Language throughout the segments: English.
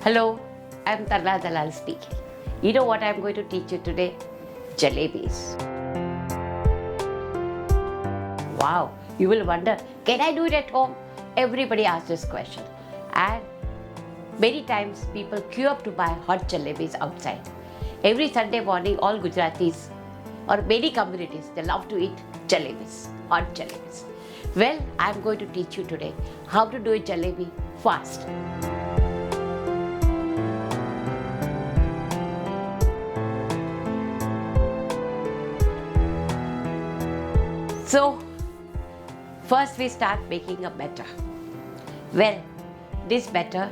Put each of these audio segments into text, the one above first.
Hello, I'm Tarla Dalal speaking. You know what I'm going to teach you today? Jalebis. Wow, you will wonder, can I do it at home? Everybody asks this question. And many times people queue up to buy hot jalebis outside. Every Sunday morning, all Gujaratis or many communities, they love to eat jalebis, hot jalebis. Well, I'm going to teach you today how to do a jalebi fast. So, first we start making a batter. Well, this batter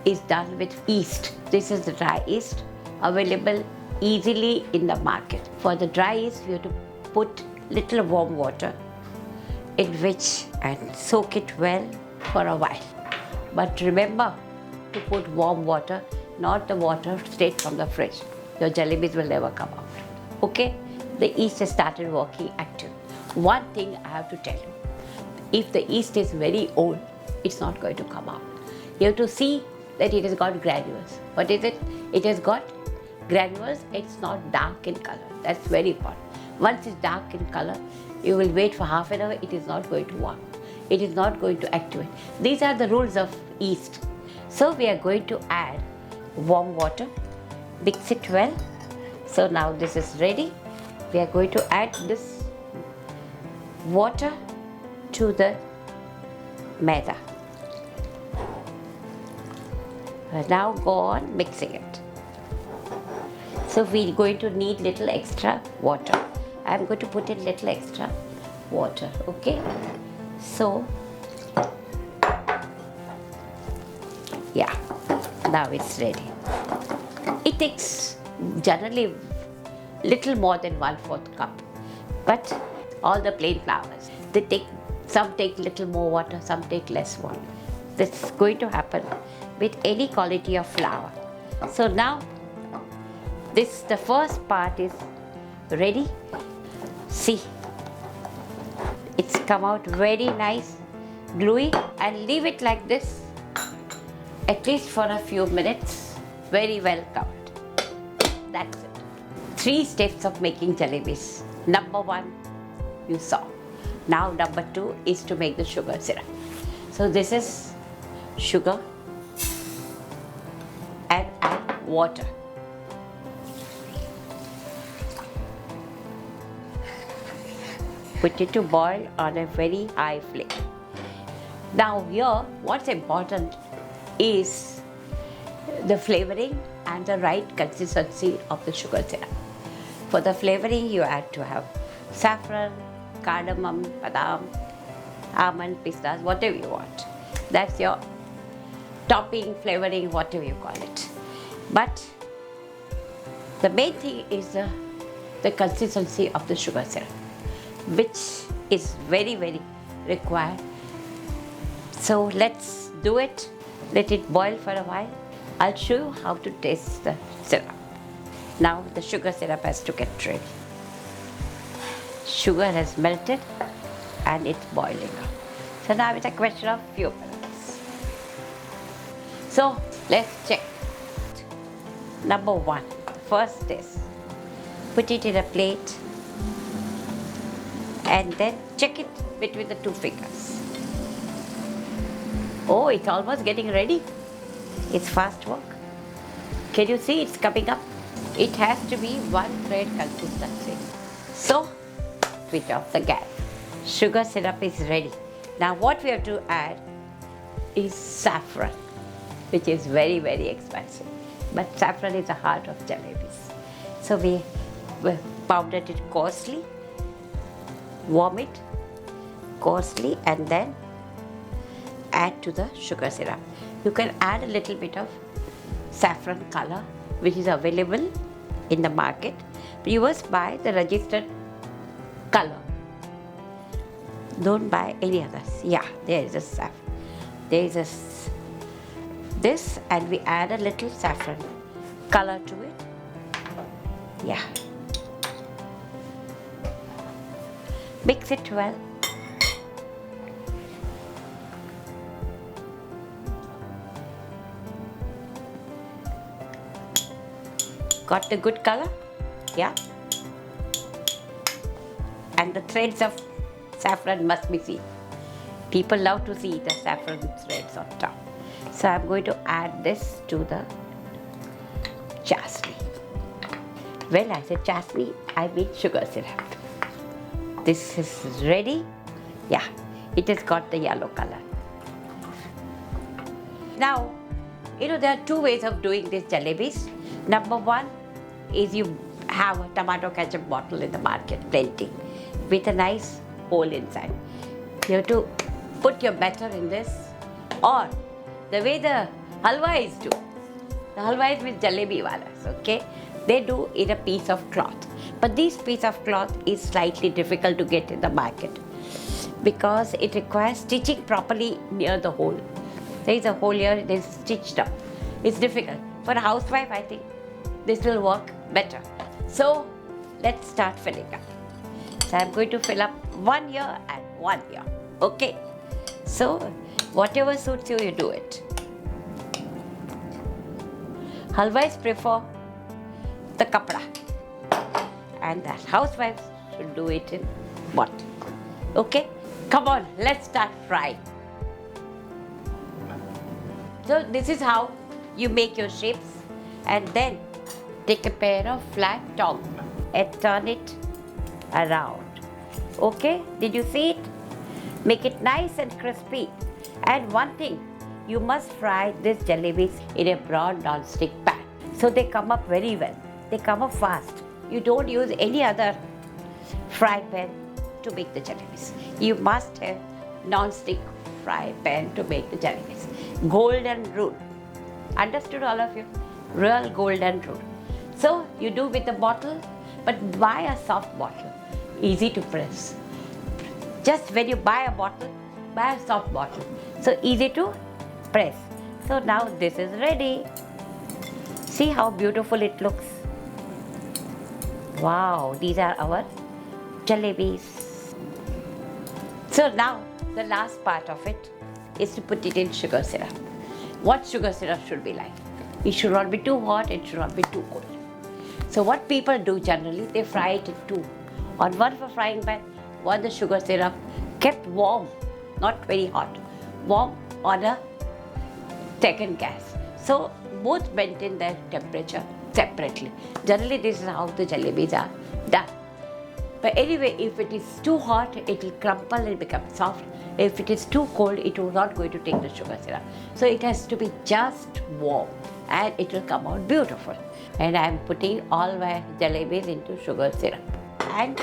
is done with yeast. This is the dry yeast available easily in the market. For the dry yeast, we have to put little warm water in which and soak it well for a while. But remember to put warm water, not the water straight from the fridge. Your jalebis will never come out. Okay? The yeast has started working active. One thing I have to tell you, if the yeast is very old, it's not going to come out. You have to see that it has got granules. What is it? It has got granules, it's not dark in color. That's very important. Once it's dark in color, you will wait for half an hour, it is not going to work. It is not going to activate. These are the rules of yeast. So we are going to add warm water, mix it well. So now this is ready. We are going to add this water to the maida. Now go on mixing it. So we're going to need little extra water. I'm going to put in little extra water, okay? So, yeah, now it's ready. It takes generally little more than 1/4 cup, but all the plain flours, some take little more water, some take less water. This is going to happen with any quality of flour. So now, the first part is ready. See, it's come out very nice, gluey, and leave it like this at least for a few minutes, very well covered. That's it. 3 steps of making jalebis. Number 1, you saw. Now number 2 is to make the sugar syrup. So this is sugar and add water. Put it to boil on a very high flame. Now here, what's important is the flavoring and the right consistency of the sugar syrup. For the flavoring, you add to have saffron, cardamom, badam, almond, pistachio, whatever you want. That's your topping, flavoring, whatever you call it. But the main thing is the consistency of the sugar syrup, which is very, very required. So let's do it. Let it boil for a while. I'll show you how to taste the syrup. Now the sugar syrup has to get ready. Sugar has melted and it's boiling up. So now it's a question of few minutes. So let's check. Number 1, first is put it in a plate and then check it between the 2 fingers. Oh, it's almost getting ready. It's fast work. Can you see it's coming up? It has to be 1 thread consistency. So, switch off the gas. Sugar syrup is ready. Now what we have to add is saffron, which is very, very expensive. But saffron is the heart of jalebis. So we powdered it coarsely, warm it coarsely, and then add to the sugar syrup. You can add a little bit of saffron color, which is available in the market. You must buy the registered color. Don't buy any others. Yeah, there is a saffron. There is this, and we add a little saffron color to it. Yeah. Mix it well. Got the good color? Yeah. And the threads of saffron must be seen. People love to see the saffron threads on top. So I'm going to add this to the chasni. Well, I said chasni, I mean sugar syrup. This is ready. Yeah, it has got the yellow color. Now, there are two ways of doing these jalebis. Number one is you have a tomato ketchup bottle in the market, plenty, with a nice hole inside. You have to put your batter in this, or the way the halwais do. The halwais with jalebi walas, okay? They do in a piece of cloth. But this piece of cloth is slightly difficult to get in the market because it requires stitching properly near the hole. There is a hole here, it is stitched up. It's difficult. For a housewife, I think this will work better. So let's start filling up. So I'm going to fill up 1 year and 1 year. Okay. So whatever suits you, you do it. Halwais prefer the kapda, and the housewives should do it in bottle. Okay? Come on, let's start frying. So this is how you make your shapes, and then take a pair of flat tongs and turn it around. Okay? Did you see it? Make it nice and crispy. And one thing, you must fry these jalebis in a broad non-stick pan so they come up very well. They come up fast. You don't use any other fry pan to make the jalebis. You must have non-stick fry pan to make the jalebis. Golden rule. Understood, all of you? Real golden rule. So you do with a bottle, but buy a soft bottle, easy to press. Just when you buy a bottle, buy a soft bottle, so easy to press. So now this is ready. See how beautiful it looks. Wow, these are our jalebis. So now the last part of it is to put it in sugar syrup. What sugar syrup should be like? It should not be too hot, it should not be too cold. So what people do generally, they fry it in two. On one for frying pan, one the sugar syrup kept warm, not very hot, warm on a second gas. So both maintain their temperature separately. Generally this is how the jalebis are done. But anyway, if it is too hot, it will crumple and become soft. If it is too cold, it will not going to take the sugar syrup. So it has to be just warm and it will come out beautiful. And I am putting all my jalebis into sugar syrup. And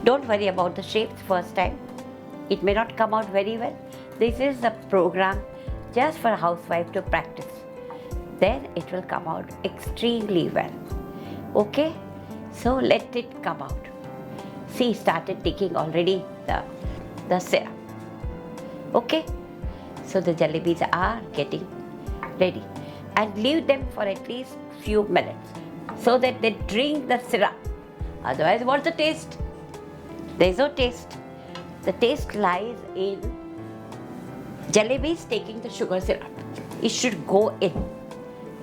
don't worry about the shapes first time. It may not come out very well. This is the program just for a housewife to practice. Then it will come out extremely well. Okay? So let it come out. See, started taking already the syrup. Okay? So the jalebis are getting ready. And leave them for at least few minutes so that they drink the syrup. Otherwise, what's the taste? There is no taste. The taste lies in jalebis taking the sugar syrup. It should go in.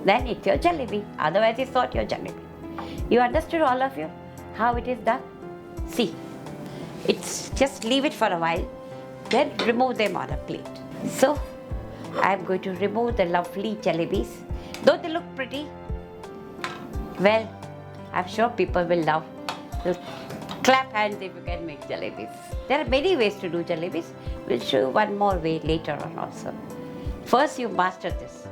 Then it's your jalebi. Otherwise, it's not your jalebi. You understood, all of you, how it is done? See, it's just leave it for a while, then remove them on a plate. So, I'm going to remove the lovely jalebis. Though they look pretty, well, I'm sure people will love. So, clap hands if you can make jalebis. There are many ways to do jalebis. We'll show you one more way later on also. First, you master this.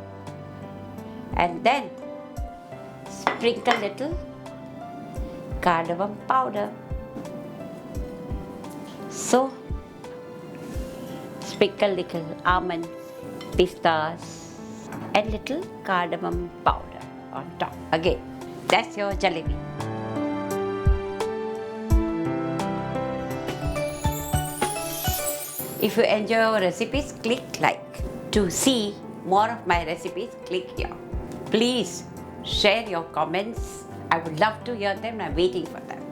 And then, sprinkle little cardamom powder. So, sprinkle little almonds, pistas, and little cardamom powder on top. Again, that's your jalebi. If you enjoy our recipes, click like. To see more of my recipes, click here. Please share your comments. I would love to hear them. I'm waiting for them.